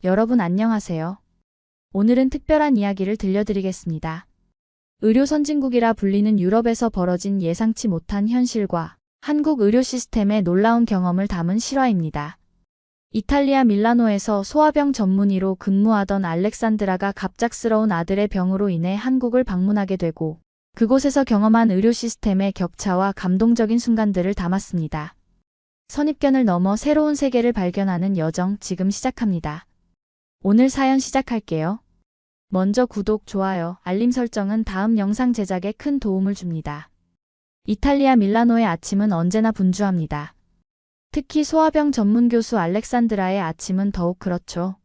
여러분 안녕하세요. 오늘은 특별한 이야기를 들려드리겠습니다. 의료 선진국이라 불리는 유럽에서 벌어진 예상치 못한 현실과 한국 의료 시스템의 놀라운 경험을 담은 실화입니다. 이탈리아 밀라노에서 소아병 전문의로 근무하던 알렉산드라가 갑작스러운 아들의 병으로 인해 한국을 방문하게 되고 그곳에서 경험한 의료 시스템의 격차와 감동적인 순간들을 담았습니다. 선입견을 넘어 새로운 세계를 발견하는 여정 지금 시작합니다. 오늘 사연 시작할게요. 먼저 구독, 좋아요, 알림 설정은 다음 영상 제작에 큰 도움을 줍니다. 이탈리아 밀라노의 아침은 언제나 분주합니다. 특히 소아병 전문 교수 알렉산드라의 아침은 더욱 그렇죠.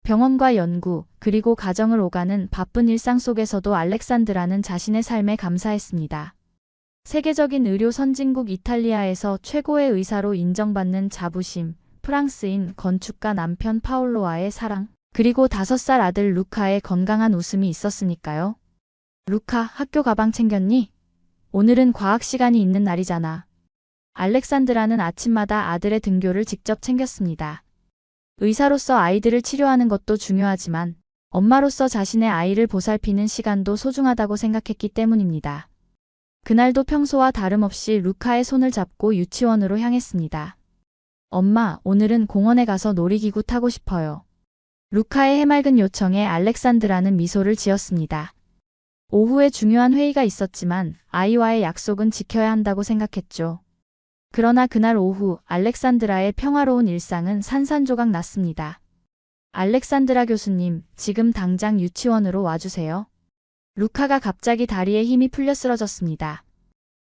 병원과 연구, 그리고 가정을 오가는 바쁜 일상 속에서도 알렉산드라는 자신의 삶에 감사했습니다. 세계적인 의료 선진국 이탈리아에서 최고의 의사로 인정받는 자부심, 프랑스인 건축가 남편 파올로와의 사랑, 그리고 5살 아들 루카의 건강한 웃음이 있었으니까요. 루카, 학교 가방 챙겼니? 오늘은 과학 시간이 있는 날이잖아. 알렉산드라는 아침마다 아들의 등교를 직접 챙겼습니다. 의사로서 아이들을 치료하는 것도 중요하지만 엄마로서 자신의 아이를 보살피는 시간도 소중하다고 생각했기 때문입니다. 그날도 평소와 다름없이 루카의 손을 잡고 유치원으로 향했습니다. 엄마, 오늘은 공원에 가서 놀이기구 타고 싶어요. 루카의 해맑은 요청에 알렉산드라는 미소를 지었습니다. 오후에 중요한 회의가 있었지만 아이와의 약속은 지켜야 한다고 생각했죠. 그러나 그날 오후 알렉산드라의 평화로운 일상은 산산조각 났습니다. 알렉산드라 교수님, 지금 당장 유치원으로 와주세요. 루카가 갑자기 다리에 힘이 풀려 쓰러졌습니다.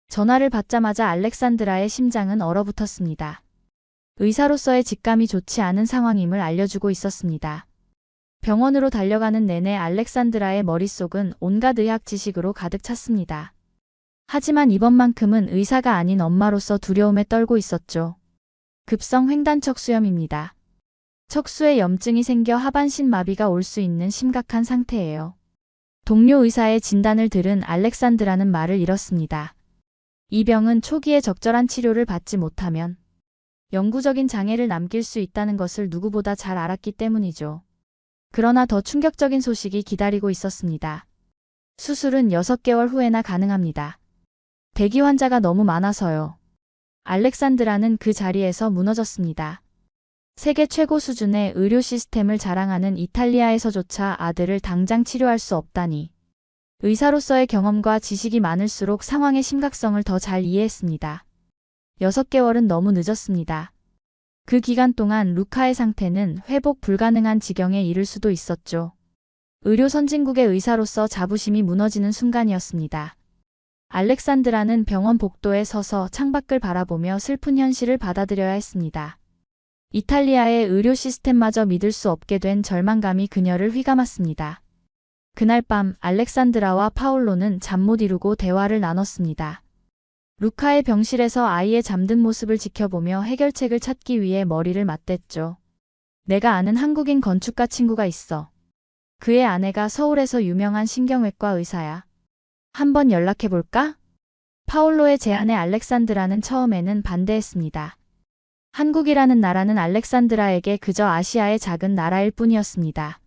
전화를 받자마자 알렉산드라의 심장은 얼어붙었습니다. 의사로서의 직감이 좋지 않은 상황임을 알려주고 있었습니다. 병원으로 달려가는 내내 알렉산드라의 머릿속은 온갖 의학 지식으로 가득 찼습니다. 하지만 이번만큼은 의사가 아닌 엄마로서 두려움에 떨고 있었죠. 급성 횡단 척수염입니다. 척수에 염증이 생겨 하반신 마비가 올 수 있는 심각한 상태예요. 동료 의사의 진단을 들은 알렉산드라는 말을 잃었습니다. 이 병은 초기에 적절한 치료를 받지 못하면 영구적인 장애를 남길 수 있다는 것을 누구보다 잘 알았기 때문이죠. 그러나 더 충격적인 소식이 기다리고 있었습니다. 수술은 6개월 후에나 가능합니다. 대기 환자가 너무 많아서요. 알렉산드라는 그 자리에서 무너졌습니다. 세계 최고 수준의 의료 시스템을 자랑하는 이탈리아에서조차 아들을 당장 치료할 수 없다니. 의사로서의 경험과 지식이 많을수록 상황의 심각성을 더 잘 이해했습니다. 6개월은 너무 늦었습니다. 그 기간 동안 루카의 상태는 회복 불가능한 지경에 이를 수도 있었죠. 의료 선진국의 의사로서 자부심이 무너지는 순간이었습니다. 알렉산드라는 병원 복도에 서서 창밖을 바라보며 슬픈 현실을 받아들여야 했습니다. 이탈리아의 의료 시스템마저 믿을 수 없게 된 절망감이 그녀를 휘감았습니다. 그날 밤 알렉산드라와 파올로는 잠 못 이루고 대화를 나눴습니다. 루카의 병실에서 아이의 잠든 모습을 지켜보며 해결책을 찾기 위해 머리를 맞댔죠. 내가 아는 한국인 건축가 친구가 있어. 그의 아내가 서울에서 유명한 신경외과 의사야. 한번 연락해볼까? 파올로의 제안에 알렉산드라는 처음에는 반대했습니다. 한국이라는 나라는 알렉산드라에게 그저 아시아의 작은 나라일 뿐이었습니다.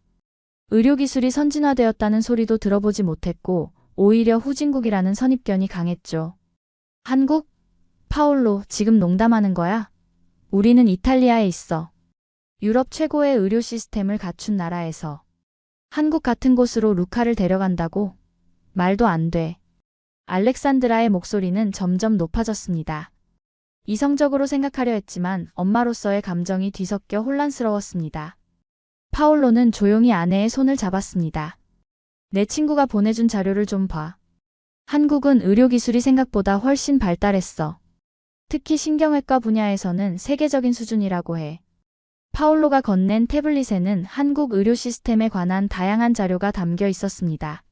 의료기술이 선진화되었다는 소리도 들어보지 못했고 오히려 후진국이라는 선입견이 강했죠. 한국? 파올로, 지금 농담하는 거야? 우리는 이탈리아에 있어. 유럽 최고의 의료 시스템을 갖춘 나라에서 한국 같은 곳으로 루카를 데려간다고? 말도 안 돼. 알렉산드라의 목소리는 점점 높아졌습니다. 이성적으로 생각하려 했지만 엄마로서의 감정이 뒤섞여 혼란스러웠습니다. 파올로는 조용히 아내의 손을 잡았습니다. 내 친구가 보내준 자료를 좀 봐. 한국은 의료기술이 생각보다 훨씬 발달했어. 특히 신경외과 분야에서는 세계적인 수준이라고 해. 파올로가 건넨 태블릿에는 한국 의료 시스템에 관한 다양한 자료가 담겨 있었습니다.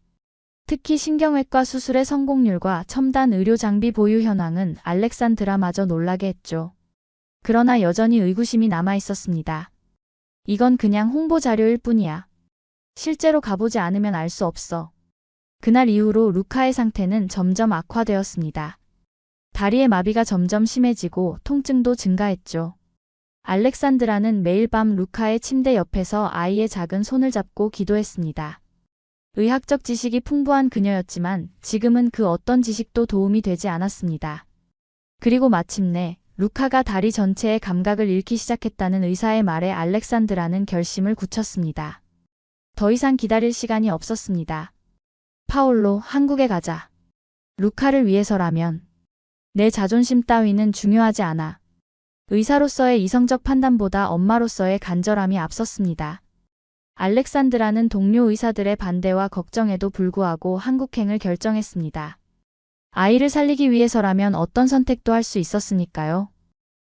특히 신경외과 수술의 성공률과 첨단 의료 장비 보유 현황은 알렉산드라마저 놀라게 했죠. 그러나 여전히 의구심이 남아 있었습니다. 이건 그냥 홍보 자료일 뿐이야. 실제로 가보지 않으면 알 수 없어. 그날 이후로 루카의 상태는 점점 악화되었습니다. 다리의 마비가 점점 심해지고 통증도 증가했죠. 알렉산드라는 매일 밤 루카의 침대 옆에서 아이의 작은 손을 잡고 기도했습니다. 의학적 지식이 풍부한 그녀였지만 지금은 그 어떤 지식도 도움이 되지 않았습니다. 그리고 마침내 루카가 다리 전체의 감각을 잃기 시작했다는 의사의 말에 알렉산드라는 결심을 굳혔습니다. 더 이상 기다릴 시간이 없었습니다. 파올로, 한국에 가자. 루카를 위해서라면. 내 자존심 따위는 중요하지 않아. 의사로서의 이성적 판단보다 엄마로서의 간절함이 앞섰습니다. 알렉산드라는 동료 의사들의 반대와 걱정에도 불구하고 한국행을 결정했습니다. 아이를 살리기 위해서라면 어떤 선택도 할 수 있었으니까요.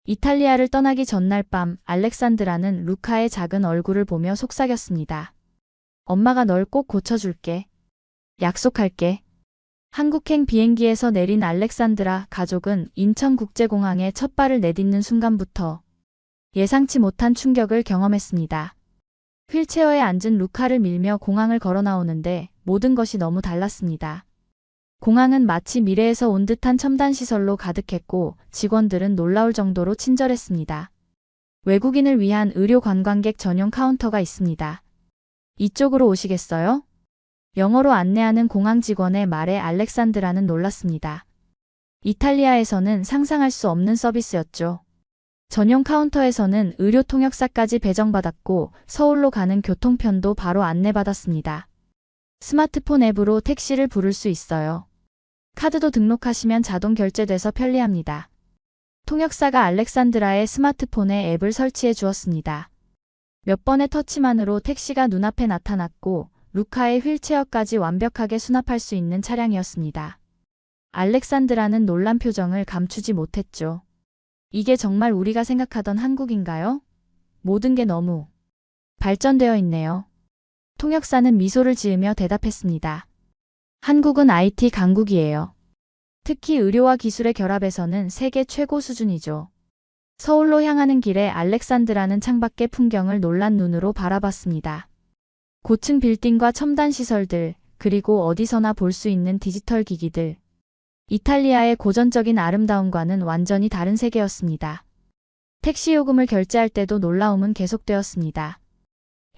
이탈리아를 떠나기 전날 밤 알렉산드라는 루카의 작은 얼굴을 보며 속삭였습니다. 엄마가 널 꼭 고쳐줄게. 약속할게. 한국행 비행기에서 내린 알렉산드라 가족은 인천국제공항에 첫 발을 내딛는 순간부터 예상치 못한 충격을 경험했습니다. 휠체어에 앉은 루카를 밀며 공항을 걸어 나오는데 모든 것이 너무 달랐습니다. 공항은 마치 미래에서 온 듯한 첨단 시설로 가득했고 직원들은 놀라울 정도로 친절했습니다. 외국인을 위한 의료 관광객 전용 카운터가 있습니다. 이쪽으로 오시겠어요? 영어로 안내하는 공항 직원의 말에 알렉산드라는 놀랐습니다. 이탈리아에서는 상상할 수 없는 서비스였죠. 전용 카운터에서는 의료 통역사까지 배정받았고 서울로 가는 교통편도 바로 안내받았습니다. 스마트폰 앱으로 택시를 부를 수 있어요. 카드도 등록하시면 자동 결제돼서 편리합니다. 통역사가 알렉산드라의 스마트폰에 앱을 설치해 주었습니다. 몇 번의 터치만으로 택시가 눈앞에 나타났고 루카의 휠체어까지 완벽하게 수납할 수 있는 차량이었습니다. 알렉산드라는 놀란 표정을 감추지 못했죠. 이게 정말 우리가 생각하던 한국인가요? 모든 게 너무 발전되어 있네요. 통역사는 미소를 지으며 대답했습니다. 한국은 IT 강국이에요. 특히 의료와 기술의 결합에서는 세계 최고 수준이죠. 서울로 향하는 길에 알렉산드라는 창밖의 풍경을 놀란 눈으로 바라봤습니다. 고층 빌딩과 첨단 시설들, 그리고 어디서나 볼 수 있는 디지털 기기들. 이탈리아의 고전적인 아름다움과는 완전히 다른 세계였습니다. 택시 요금을 결제할 때도 놀라움은 계속되었습니다.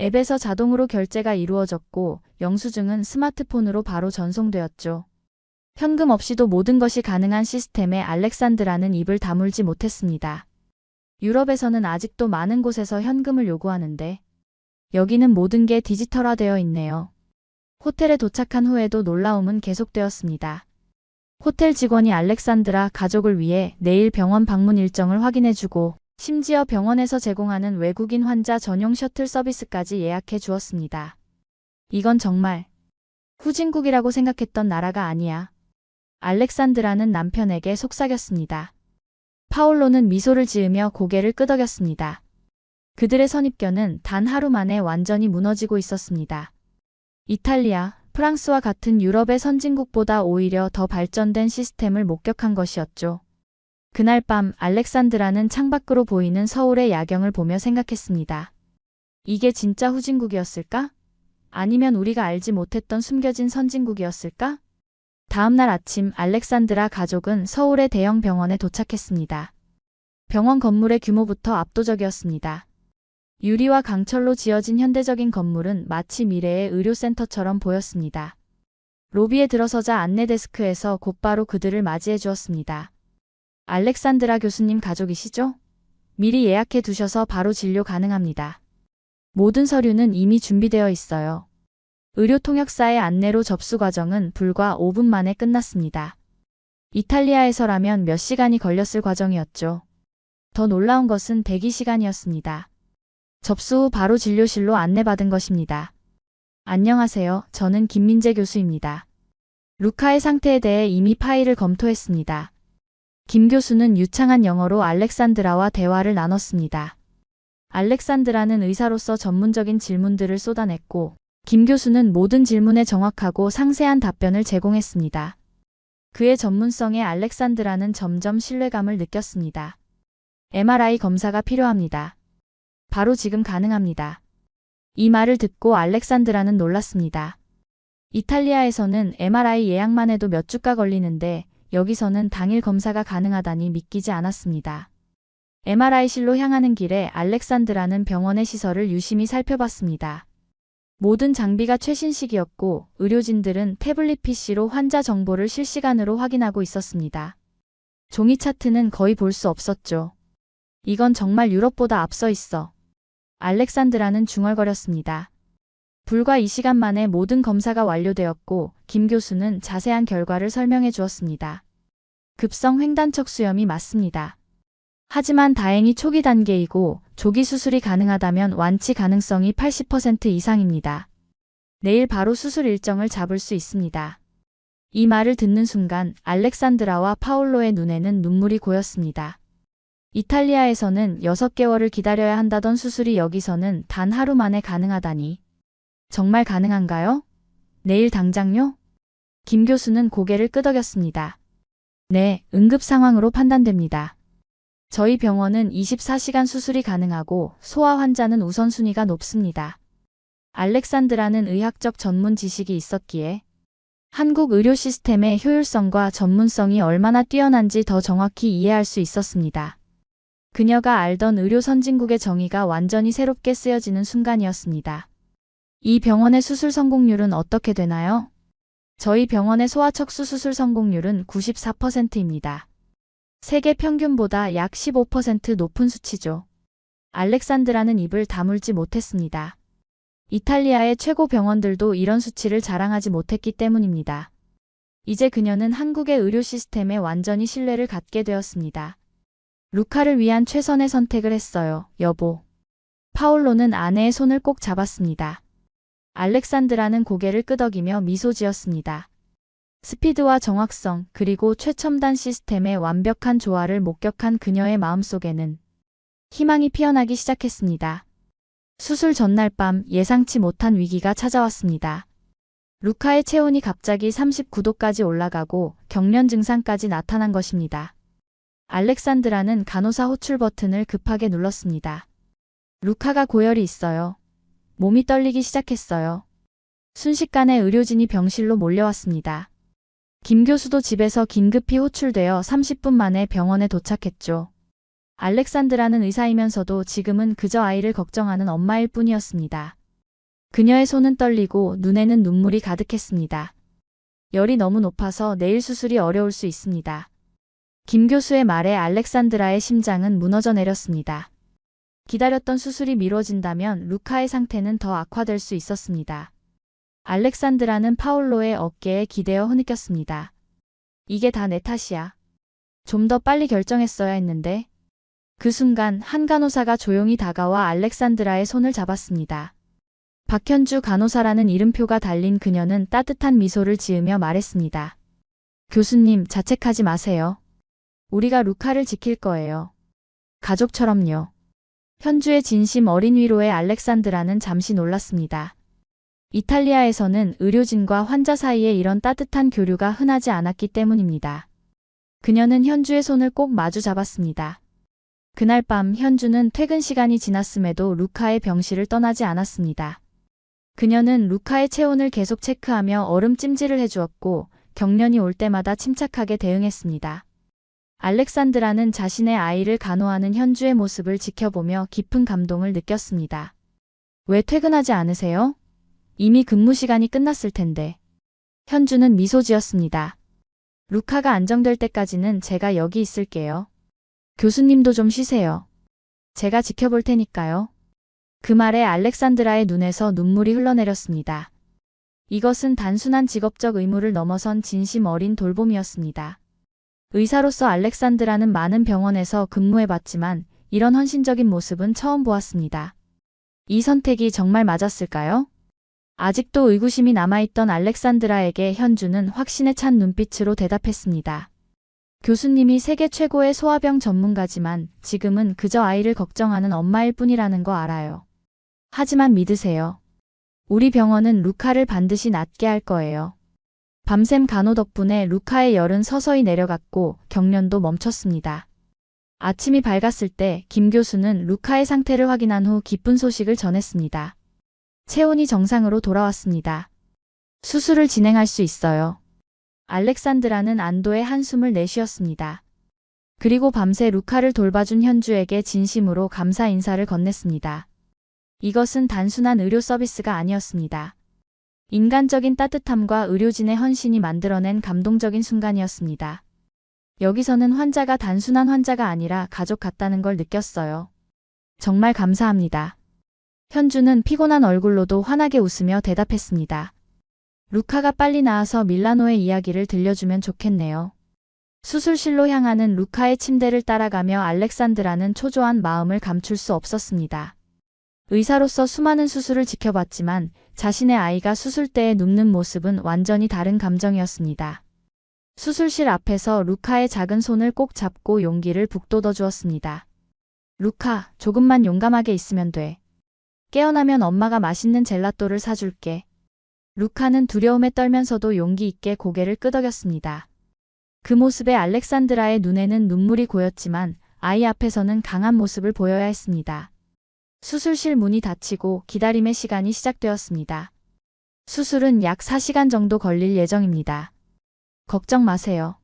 앱에서 자동으로 결제가 이루어졌고 영수증은 스마트폰으로 바로 전송되었죠. 현금 없이도 모든 것이 가능한 시스템에 알렉산드라는 입을 다물지 못했습니다. 유럽에서는 아직도 많은 곳에서 현금을 요구하는데 여기는 모든 게 디지털화되어 있네요. 호텔에 도착한 후에도 놀라움은 계속되었습니다. 호텔 직원이 알렉산드라 가족을 위해 내일 병원 방문 일정을 확인해주고 심지어 병원에서 제공하는 외국인 환자 전용 셔틀 서비스까지 예약해 주었습니다. 이건 정말 후진국이라고 생각했던 나라가 아니야. 알렉산드라는 남편에게 속삭였습니다. 파올로는 미소를 지으며 고개를 끄덕였습니다. 그들의 선입견은 단 하루 만에 완전히 무너지고 있었습니다. 이탈리아, 프랑스와 같은 유럽의 선진국보다 오히려 더 발전된 시스템을 목격한 것이었죠. 그날 밤 알렉산드라는 창밖으로 보이는 서울의 야경을 보며 생각했습니다. 이게 진짜 후진국이었을까? 아니면 우리가 알지 못했던 숨겨진 선진국이었을까? 다음 날 아침 알렉산드라 가족은 서울의 대형 병원에 도착했습니다. 병원 건물의 규모부터 압도적이었습니다. 유리와 강철로 지어진 현대적인 건물은 마치 미래의 의료센터처럼 보였습니다. 로비에 들어서자 안내 데스크에서 곧바로 그들을 맞이해 주었습니다. 알렉산드라 교수님 가족이시죠? 미리 예약해 두셔서 바로 진료 가능합니다. 모든 서류는 이미 준비되어 있어요. 의료 통역사의 안내로 접수 과정은 불과 5분 만에 끝났습니다. 이탈리아에서라면 몇 시간이 걸렸을 과정이었죠. 더 놀라운 것은 대기 시간이었습니다. 접수 후 바로 진료실로 안내받은 것입니다. 안녕하세요. 저는 김민재 교수입니다. 루카의 상태에 대해 이미 파일을 검토했습니다. 김 교수는 유창한 영어로 알렉산드라와 대화를 나눴습니다. 알렉산드라는 의사로서 전문적인 질문들을 쏟아냈고 김 교수는 모든 질문에 정확하고 상세한 답변을 제공했습니다. 그의 전문성에 알렉산드라는 점점 신뢰감을 느꼈습니다. MRI 검사가 필요합니다. 바로 지금 가능합니다. 이 말을 듣고 알렉산드라는 놀랐습니다. 이탈리아에서는 MRI 예약만 해도 몇 주가 걸리는데 여기서는 당일 검사가 가능하다니 믿기지 않았습니다. MRI실로 향하는 길에 알렉산드라는 병원의 시설을 유심히 살펴봤습니다. 모든 장비가 최신식이었고 의료진들은 태블릿 PC로 환자 정보를 실시간으로 확인하고 있었습니다. 종이 차트는 거의 볼 수 없었죠. 이건 정말 유럽보다 앞서 있어. 알렉산드라는 중얼거렸습니다. 불과 2시간 만에 모든 검사가 완료되었고 김 교수는 자세한 결과를 설명해 주었습니다. 급성 횡단척 수염이 맞습니다. 하지만 다행히 초기 단계이고 조기 수술이 가능하다면 완치 가능성이 80% 이상입니다. 내일 바로 수술 일정을 잡을 수 있습니다. 이 말을 듣는 순간 알렉산드라와 파올로의 눈에는 눈물이 고였습니다. 이탈리아에서는 6개월을 기다려야 한다던 수술이 여기서는 단 하루 만에 가능하다니. 정말 가능한가요? 내일 당장요? 김 교수는 고개를 끄덕였습니다. 네, 응급 상황으로 판단됩니다. 저희 병원은 24시간 수술이 가능하고 소아 환자는 우선순위가 높습니다. 알렉산드라는 의학적 전문 지식이 있었기에 한국 의료 시스템의 효율성과 전문성이 얼마나 뛰어난지 더 정확히 이해할 수 있었습니다. 그녀가 알던 의료 선진국의 정의가 완전히 새롭게 쓰여지는 순간이었습니다. 이 병원의 수술 성공률은 어떻게 되나요? 저희 병원의 소아척수 수술 성공률은 94%입니다. 세계 평균보다 약 15% 높은 수치죠. 알렉산드라는 입을 다물지 못했습니다. 이탈리아의 최고 병원들도 이런 수치를 자랑하지 못했기 때문입니다. 이제 그녀는 한국의 의료 시스템에 완전히 신뢰를 갖게 되었습니다. 루카를 위한 최선의 선택을 했어요, 여보. 파올로는 아내의 손을 꼭 잡았습니다. 알렉산드라는 고개를 끄덕이며 미소 지었습니다. 스피드와 정확성 그리고 최첨단 시스템의 완벽한 조화를 목격한 그녀의 마음속에는 희망이 피어나기 시작했습니다. 수술 전날 밤 예상치 못한 위기가 찾아왔습니다. 루카의 체온이 갑자기 39도까지 올라가고 경련 증상까지 나타난 것입니다. 알렉산드라는 간호사 호출 버튼을 급하게 눌렀습니다. 루카가 고열이 있어요. 몸이 떨리기 시작했어요. 순식간에 의료진이 병실로 몰려왔습니다. 김 교수도 집에서 긴급히 호출되어 30분 만에 병원에 도착했죠. 알렉산드라는 의사이면서도 지금은 그저 아이를 걱정하는 엄마일 뿐이었습니다. 그녀의 손은 떨리고 눈에는 눈물이 가득했습니다. 열이 너무 높아서 내일 수술이 어려울 수 있습니다. 김 교수의 말에 알렉산드라의 심장은 무너져 내렸습니다. 기다렸던 수술이 미뤄진다면 루카의 상태는 더 악화될 수 있었습니다. 알렉산드라는 파올로의 어깨에 기대어 흐느꼈습니다. 이게 다 내 탓이야. 좀 더 빨리 결정했어야 했는데. 그 순간 한 간호사가 조용히 다가와 알렉산드라의 손을 잡았습니다. 박현주 간호사라는 이름표가 달린 그녀는 따뜻한 미소를 지으며 말했습니다. 교수님, 자책하지 마세요. 우리가 루카를 지킬 거예요. 가족처럼요. 현주의 진심 어린 위로에 알렉산드라는 잠시 놀랐습니다. 이탈리아에서는 의료진과 환자 사이에 이런 따뜻한 교류가 흔하지 않았기 때문입니다. 그녀는 현주의 손을 꼭 마주 잡았습니다. 그날 밤 현주는 퇴근 시간이 지났음에도 루카의 병실을 떠나지 않았습니다. 그녀는 루카의 체온을 계속 체크하며 얼음 찜질을 해주었고 경련이 올 때마다 침착하게 대응했습니다. 알렉산드라는 자신의 아이를 간호하는 현주의 모습을 지켜보며 깊은 감동을 느꼈습니다. 왜 퇴근하지 않으세요? 이미 근무 시간이 끝났을 텐데. 현주는 미소 지었습니다. 루카가 안정될 때까지는 제가 여기 있을게요. 교수님도 좀 쉬세요. 제가 지켜볼 테니까요. 그 말에 알렉산드라의 눈에서 눈물이 흘러내렸습니다. 이것은 단순한 직업적 의무를 넘어선 진심 어린 돌봄이었습니다. 의사로서 알렉산드라는 많은 병원에서 근무해봤지만 이런 헌신적인 모습은 처음 보았습니다. 이 선택이 정말 맞았을까요? 아직도 의구심이 남아있던 알렉산드라에게 현주는 확신에 찬 눈빛으로 대답했습니다. 교수님이 세계 최고의 소아병 전문가지만 지금은 그저 아이를 걱정하는 엄마일 뿐이라는 거 알아요. 하지만 믿으세요. 우리 병원은 루카를 반드시 낫게 할 거예요. 밤샘 간호 덕분에 루카의 열은 서서히 내려갔고 경련도 멈췄습니다. 아침이 밝았을 때 김 교수는 루카의 상태를 확인한 후 기쁜 소식을 전했습니다. 체온이 정상으로 돌아왔습니다. 수술을 진행할 수 있어요. 알렉산드라는 안도의 한숨을 내쉬었습니다. 그리고 밤새 루카를 돌봐준 현주에게 진심으로 감사 인사를 건넸습니다. 이것은 단순한 의료 서비스가 아니었습니다. 인간적인 따뜻함과 의료진의 헌신이 만들어낸 감동적인 순간이었습니다. 여기서는 환자가 단순한 환자가 아니라 가족 같다는 걸 느꼈어요. 정말 감사합니다. 현주는 피곤한 얼굴로도 환하게 웃으며 대답했습니다. 루카가 빨리 나아서 밀라노의 이야기를 들려주면 좋겠네요. 수술실로 향하는 루카의 침대를 따라가며 알렉산드라는 초조한 마음을 감출 수 없었습니다. 의사로서 수많은 수술을 지켜봤지만 자신의 아이가 수술대에 눕는 모습은 완전히 다른 감정이었습니다. 수술실 앞에서 루카의 작은 손을 꼭 잡고 용기를 북돋워 주었습니다. 루카, 조금만 용감하게 있으면 돼. 깨어나면 엄마가 맛있는 젤라또를 사줄게. 루카는 두려움에 떨면서도 용기 있게 고개를 끄덕였습니다. 그 모습에 알렉산드라의 눈에는 눈물이 고였지만 아이 앞에서는 강한 모습을 보여야 했습니다. 수술실 문이 닫히고 기다림의 시간이 시작되었습니다. 수술은 약 4시간 정도 걸릴 예정입니다. 걱정 마세요.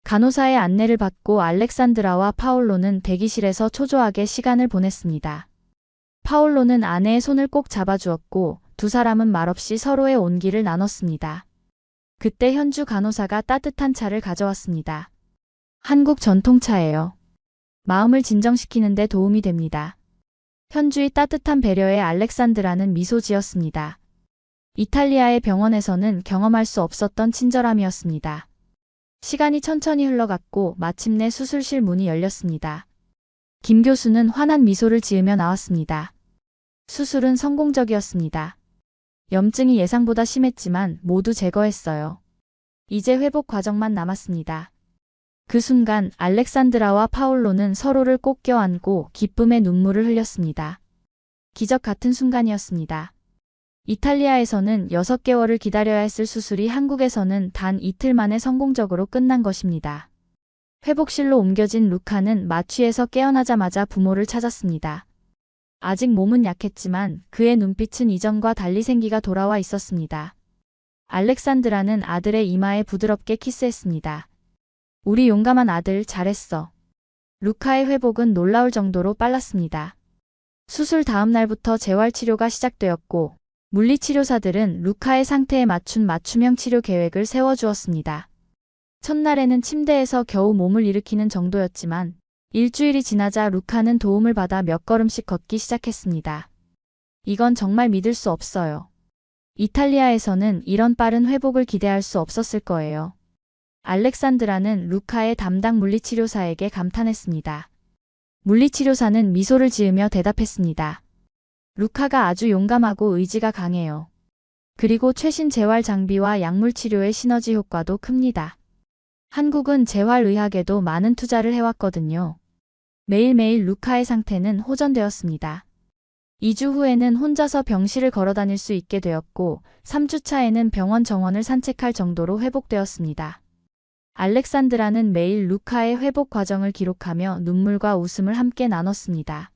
간호사의 안내를 받고 알렉산드라와 파올로는 대기실에서 초조하게 시간을 보냈습니다. 파올로는 아내의 손을 꼭 잡아주었고 두 사람은 말없이 서로의 온기를 나눴습니다. 그때 현주 간호사가 따뜻한 차를 가져왔습니다. 한국 전통차예요. 마음을 진정시키는 데 도움이 됩니다. 현주의 따뜻한 배려에 알렉산드라는 미소 지었습니다. 이탈리아의 병원에서는 경험할 수 없었던 친절함이었습니다. 시간이 천천히 흘러갔고 마침내 수술실 문이 열렸습니다. 김 교수는 환한 미소를 지으며 나왔습니다. 수술은 성공적이었습니다. 염증이 예상보다 심했지만 모두 제거했어요. 이제 회복 과정만 남았습니다. 그 순간 알렉산드라와 파올로는 서로를 꼭 껴안고 기쁨의 눈물을 흘렸습니다. 기적 같은 순간이었습니다. 이탈리아에서는 6개월을 기다려야 했을 수술이 한국에서는 단 이틀 만에 성공적으로 끝난 것입니다. 회복실로 옮겨진 루카는 마취에서 깨어나자마자 부모를 찾았습니다. 아직 몸은 약했지만 그의 눈빛은 이전과 달리 생기가 돌아와 있었습니다. 알렉산드라는 아들의 이마에 부드럽게 키스했습니다. 우리 용감한 아들 잘했어. 루카의 회복은 놀라울 정도로 빨랐습니다. 수술 다음 날부터 재활치료가 시작되었고 물리치료사들은 루카의 상태에 맞춘 맞춤형 치료 계획을 세워주었습니다. 첫날에는 침대에서 겨우 몸을 일으키는 정도였지만 일주일이 지나자 루카는 도움을 받아 몇 걸음씩 걷기 시작했습니다. 이건 정말 믿을 수 없어요. 이탈리아에서는 이런 빠른 회복을 기대할 수 없었을 거예요. 알렉산드라는 루카의 담당 물리치료사에게 감탄했습니다. 물리치료사는 미소를 지으며 대답했습니다. 루카가 아주 용감하고 의지가 강해요. 그리고 최신 재활 장비와 약물 치료의 시너지 효과도 큽니다. 한국은 재활의학에도 많은 투자를 해왔거든요. 매일매일 루카의 상태는 호전되었습니다. 2주 후에는 혼자서 병실을 걸어다닐 수 있게 되었고 3주 차에는 병원 정원을 산책할 정도로 회복되었습니다. 알렉산드라는 매일 루카의 회복 과정을 기록하며 눈물과 웃음을 함께 나눴습니다.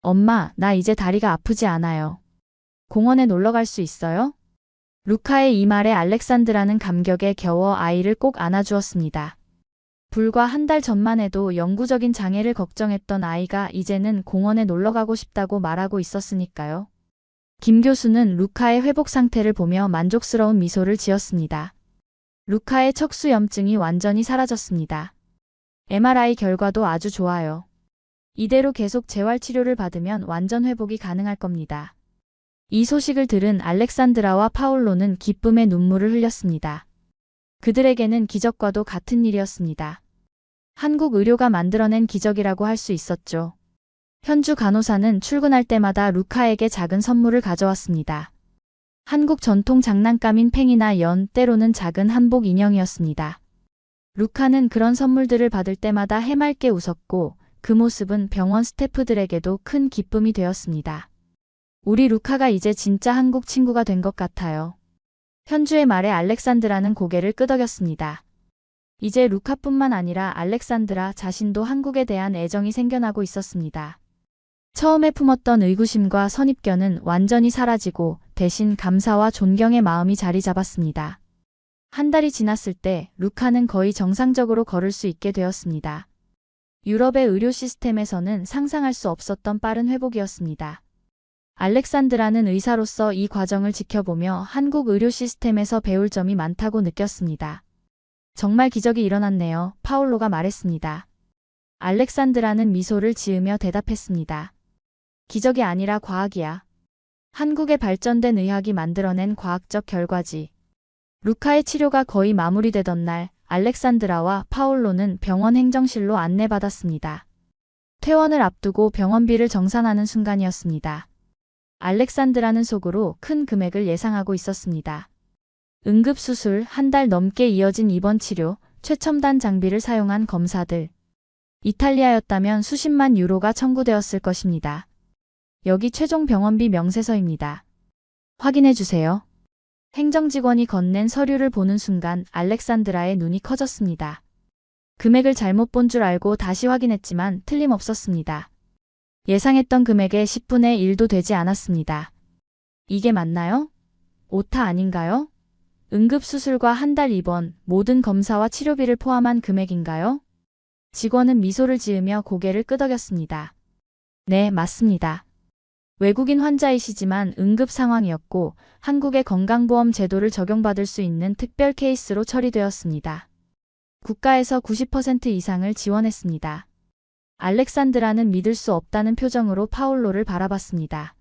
엄마, 나 이제 다리가 아프지 않아요. 공원에 놀러 갈 수 있어요? 루카의 이 말에 알렉산드라는 감격에 겨워 아이를 꼭 안아주었습니다. 불과 한 달 전만 해도 영구적인 장애를 걱정했던 아이가 이제는 공원에 놀러 가고 싶다고 말하고 있었으니까요. 김 교수는 루카의 회복 상태를 보며 만족스러운 미소를 지었습니다. 루카의 척수 염증이 완전히 사라졌습니다. MRI 결과도 아주 좋아요. 이대로 계속 재활치료를 받으면 완전 회복이 가능할 겁니다. 이 소식을 들은 알렉산드라와 파올로는 기쁨의 눈물을 흘렸습니다. 그들에게는 기적과도 같은 일이었습니다. 한국 의료가 만들어낸 기적이라고 할 수 있었죠. 현주 간호사는 출근할 때마다 루카에게 작은 선물을 가져왔습니다. 한국 전통 장난감인 팽이나 연, 때로는 작은 한복 인형이었습니다. 루카는 그런 선물들을 받을 때마다 해맑게 웃었고 그 모습은 병원 스태프들에게도 큰 기쁨이 되었습니다. 우리 루카가 이제 진짜 한국 친구가 된 것 같아요. 현주의 말에 알렉산드라는 고개를 끄덕였습니다. 이제 루카뿐만 아니라 알렉산드라 자신도 한국에 대한 애정이 생겨나고 있었습니다. 처음에 품었던 의구심과 선입견은 완전히 사라지고 대신 감사와 존경의 마음이 자리 잡았습니다. 한 달이 지났을 때 루카는 거의 정상적으로 걸을 수 있게 되었습니다. 유럽의 의료 시스템에서는 상상할 수 없었던 빠른 회복이었습니다. 알렉산드라는 의사로서 이 과정을 지켜보며 한국 의료 시스템에서 배울 점이 많다고 느꼈습니다. 정말 기적이 일어났네요. 파울로가 말했습니다. 알렉산드라는 미소를 지으며 대답했습니다. 기적이 아니라 과학이야. 한국의 발전된 의학이 만들어낸 과학적 결과지. 루카의 치료가 거의 마무리되던 날, 알렉산드라와 파울로는 병원 행정실로 안내받았습니다. 퇴원을 앞두고 병원비를 정산하는 순간이었습니다. 알렉산드라는 속으로 큰 금액을 예상하고 있었습니다. 응급수술, 한 달 넘게 이어진 입원 치료, 최첨단 장비를 사용한 검사들. 이탈리아였다면 수십만 유로가 청구되었을 것입니다. 여기 최종 병원비 명세서입니다. 확인해 주세요. 행정직원이 건넨 서류를 보는 순간 알렉산드라의 눈이 커졌습니다. 금액을 잘못 본 줄 알고 다시 확인했지만 틀림없었습니다. 예상했던 금액의 10분의 1도 되지 않았습니다. 이게 맞나요? 오타 아닌가요? 응급수술과 한 달 입원, 모든 검사와 치료비를 포함한 금액인가요? 직원은 미소를 지으며 고개를 끄덕였습니다. 네, 맞습니다. 외국인 환자이시지만 응급 상황이었고 한국의 건강보험 제도를 적용받을 수 있는 특별 케이스로 처리되었습니다. 국가에서 90% 이상을 지원했습니다. 알렉산드라는 믿을 수 없다는 표정으로 파울로를 바라봤습니다.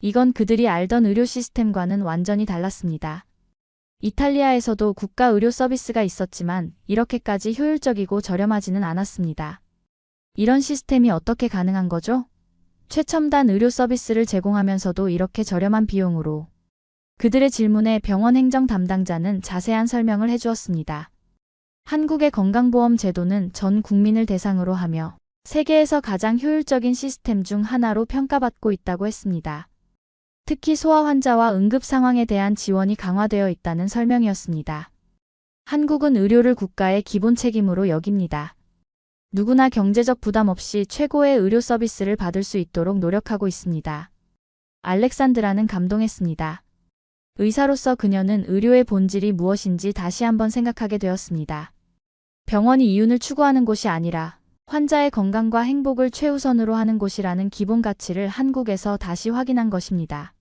이건 그들이 알던 의료 시스템과는 완전히 달랐습니다. 이탈리아에서도 국가 의료 서비스가 있었지만 이렇게까지 효율적이고 저렴하지는 않았습니다. 이런 시스템이 어떻게 가능한 거죠? 최첨단 의료 서비스를 제공하면서도 이렇게 저렴한 비용으로. 그들의 질문에 병원 행정 담당자는 자세한 설명을 해주었습니다. 한국의 건강보험 제도는 전 국민을 대상으로 하며 세계에서 가장 효율적인 시스템 중 하나로 평가받고 있다고 했습니다. 특히 소아 환자와 응급 상황에 대한 지원이 강화되어 있다는 설명이었습니다. 한국은 의료를 국가의 기본 책임으로 여깁니다. 누구나 경제적 부담 없이 최고의 의료 서비스를 받을 수 있도록 노력하고 있습니다. 알렉산드라는 감동했습니다. 의사로서 그녀는 의료의 본질이 무엇인지 다시 한번 생각하게 되었습니다. 병원이 이윤을 추구하는 곳이 아니라 환자의 건강과 행복을 최우선으로 하는 곳이라는 기본 가치를 한국에서 다시 확인한 것입니다.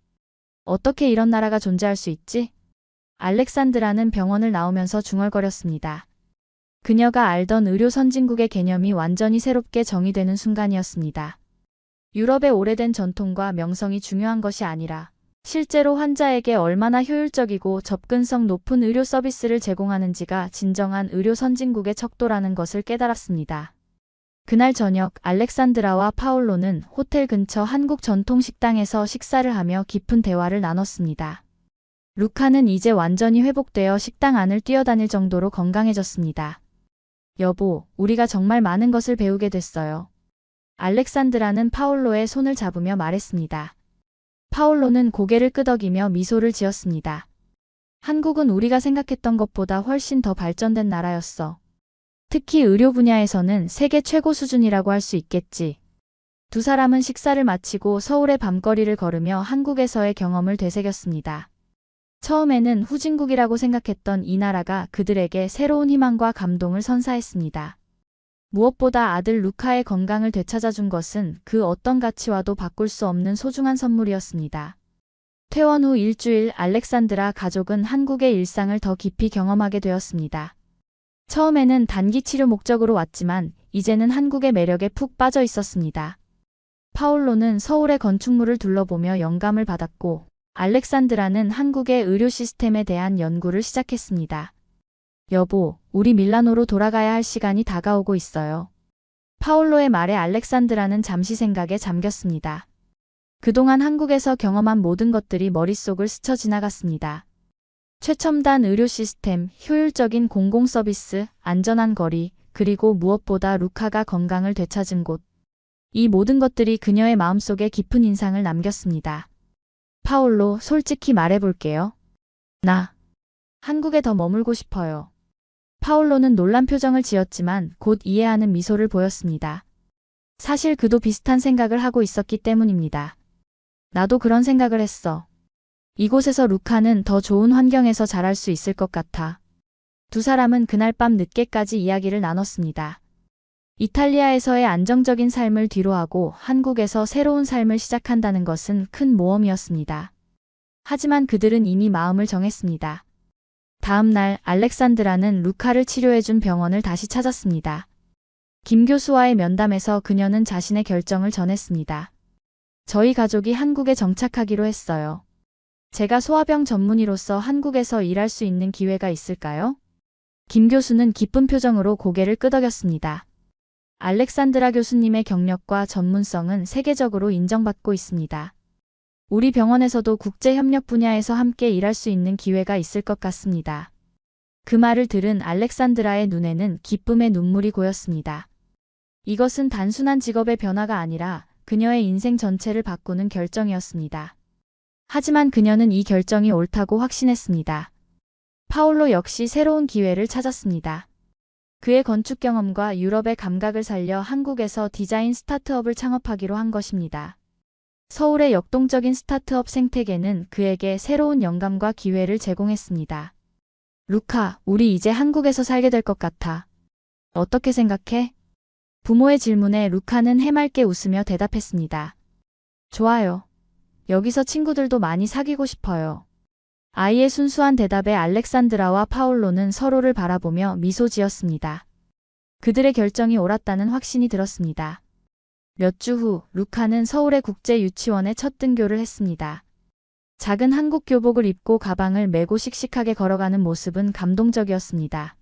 어떻게 이런 나라가 존재할 수 있지? 알렉산드라는 병원을 나오면서 중얼거렸습니다. 그녀가 알던 의료 선진국의 개념이 완전히 새롭게 정의되는 순간이었습니다. 유럽의 오래된 전통과 명성이 중요한 것이 아니라 실제로 환자에게 얼마나 효율적이고 접근성 높은 의료 서비스를 제공하는지가 진정한 의료 선진국의 척도라는 것을 깨달았습니다. 그날 저녁 알렉산드라와 파울로는 호텔 근처 한국 전통 식당에서 식사를 하며 깊은 대화를 나눴습니다. 루카는 이제 완전히 회복되어 식당 안을 뛰어다닐 정도로 건강해졌습니다. 여보, 우리가 정말 많은 것을 배우게 됐어요. 알렉산드라는 파울로의 손을 잡으며 말했습니다. 파울로는 고개를 끄덕이며 미소를 지었습니다. 한국은 우리가 생각했던 것보다 훨씬 더 발전된 나라였어. 특히 의료 분야에서는 세계 최고 수준이라고 할 수 있겠지. 두 사람은 식사를 마치고 서울의 밤거리를 걸으며 한국에서의 경험을 되새겼습니다. 처음에는 후진국이라고 생각했던 이 나라가 그들에게 새로운 희망과 감동을 선사했습니다. 무엇보다 아들 루카의 건강을 되찾아준 것은 그 어떤 가치와도 바꿀 수 없는 소중한 선물이었습니다. 퇴원 후 일주일 알렉산드라 가족은 한국의 일상을 더 깊이 경험하게 되었습니다. 처음에는 단기 치료 목적으로 왔지만 이제는 한국의 매력에 푹 빠져 있었습니다. 파울로는 서울의 건축물을 둘러보며 영감을 받았고 알렉산드라는 한국의 의료 시스템에 대한 연구를 시작했습니다. 여보, 우리 밀라노로 돌아가야 할 시간이 다가오고 있어요. 파울로의 말에 알렉산드라는 잠시 생각에 잠겼습니다. 그동안 한국에서 경험한 모든 것들이 머릿속을 스쳐 지나갔습니다. 최첨단 의료 시스템, 효율적인 공공 서비스, 안전한 거리, 그리고 무엇보다 루카가 건강을 되찾은 곳. 이 모든 것들이 그녀의 마음속에 깊은 인상을 남겼습니다. 파울로, 솔직히 말해볼게요. 나 한국에 더 머물고 싶어요. 파울로는 놀란 표정을 지었지만 곧 이해하는 미소를 보였습니다. 사실 그도 비슷한 생각을 하고 있었기 때문입니다. 나도 그런 생각을 했어. 이곳에서 루카는 더 좋은 환경에서 자랄 수 있을 것 같아. 두 사람은 그날 밤 늦게까지 이야기를 나눴습니다. 이탈리아에서의 안정적인 삶을 뒤로하고 한국에서 새로운 삶을 시작한다는 것은 큰 모험이었습니다. 하지만 그들은 이미 마음을 정했습니다. 다음 날 알렉산드라는 루카를 치료해준 병원을 다시 찾았습니다. 김 교수와의 면담에서 그녀는 자신의 결정을 전했습니다. 저희 가족이 한국에 정착하기로 했어요. 제가 소아병 전문의로서 한국에서 일할 수 있는 기회가 있을까요? 김 교수는 기쁜 표정으로 고개를 끄덕였습니다. 알렉산드라 교수님의 경력과 전문성은 세계적으로 인정받고 있습니다. 우리 병원에서도 국제협력 분야에서 함께 일할 수 있는 기회가 있을 것 같습니다. 그 말을 들은 알렉산드라의 눈에는 기쁨의 눈물이 고였습니다. 이것은 단순한 직업의 변화가 아니라 그녀의 인생 전체를 바꾸는 결정이었습니다. 하지만 그녀는 이 결정이 옳다고 확신했습니다. 파올로 역시 새로운 기회를 찾았습니다. 그의 건축 경험과 유럽의 감각을 살려 한국에서 디자인 스타트업을 창업하기로 한 것입니다. 서울의 역동적인 스타트업 생태계는 그에게 새로운 영감과 기회를 제공했습니다. 루카, 우리 이제 한국에서 살게 될 것 같아. 어떻게 생각해? 부모의 질문에 루카는 해맑게 웃으며 대답했습니다. 좋아요. 여기서 친구들도 많이 사귀고 싶어요. 아이의 순수한 대답에 알렉산드라와 파올로는 서로를 바라보며 미소 지었습니다. 그들의 결정이 옳았다는 확신이 들었습니다. 몇 주 후 루카는 서울의 국제유치원에 첫 등교를 했습니다. 작은 한국 교복을 입고 가방을 메고 씩씩하게 걸어가는 모습은 감동적이었습니다.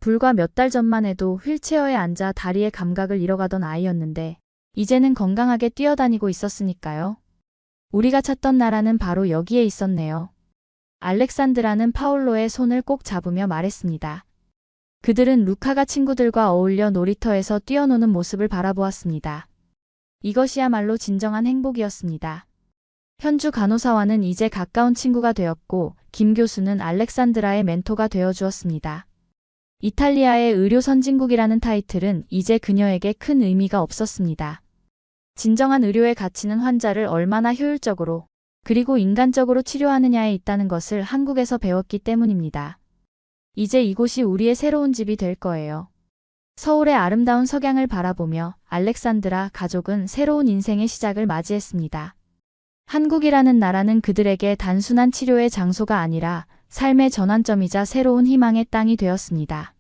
불과 몇 달 전만 해도 휠체어에 앉아 다리의 감각을 잃어가던 아이였는데 이제는 건강하게 뛰어다니고 있었으니까요. 우리가 찾던 나라는 바로 여기에 있었네요. 알렉산드라는 파올로의 손을 꼭 잡으며 말했습니다. 그들은 루카가 친구들과 어울려 놀이터에서 뛰어노는 모습을 바라보았습니다. 이것이야말로 진정한 행복이었습니다. 현주 간호사와는 이제 가까운 친구가 되었고 김 교수는 알렉산드라의 멘토가 되어주었습니다. 이탈리아의 의료 선진국이라는 타이틀은 이제 그녀에게 큰 의미가 없었습니다. 진정한 의료의 가치는 환자를 얼마나 효율적으로 그리고 인간적으로 치료하느냐에 있다는 것을 한국에서 배웠기 때문입니다. 이제 이곳이 우리의 새로운 집이 될 거예요. 서울의 아름다운 석양을 바라보며 알렉산드라 가족은 새로운 인생의 시작을 맞이했습니다. 한국이라는 나라는 그들에게 단순한 치료의 장소가 아니라 삶의 전환점이자 새로운 희망의 땅이 되었습니다.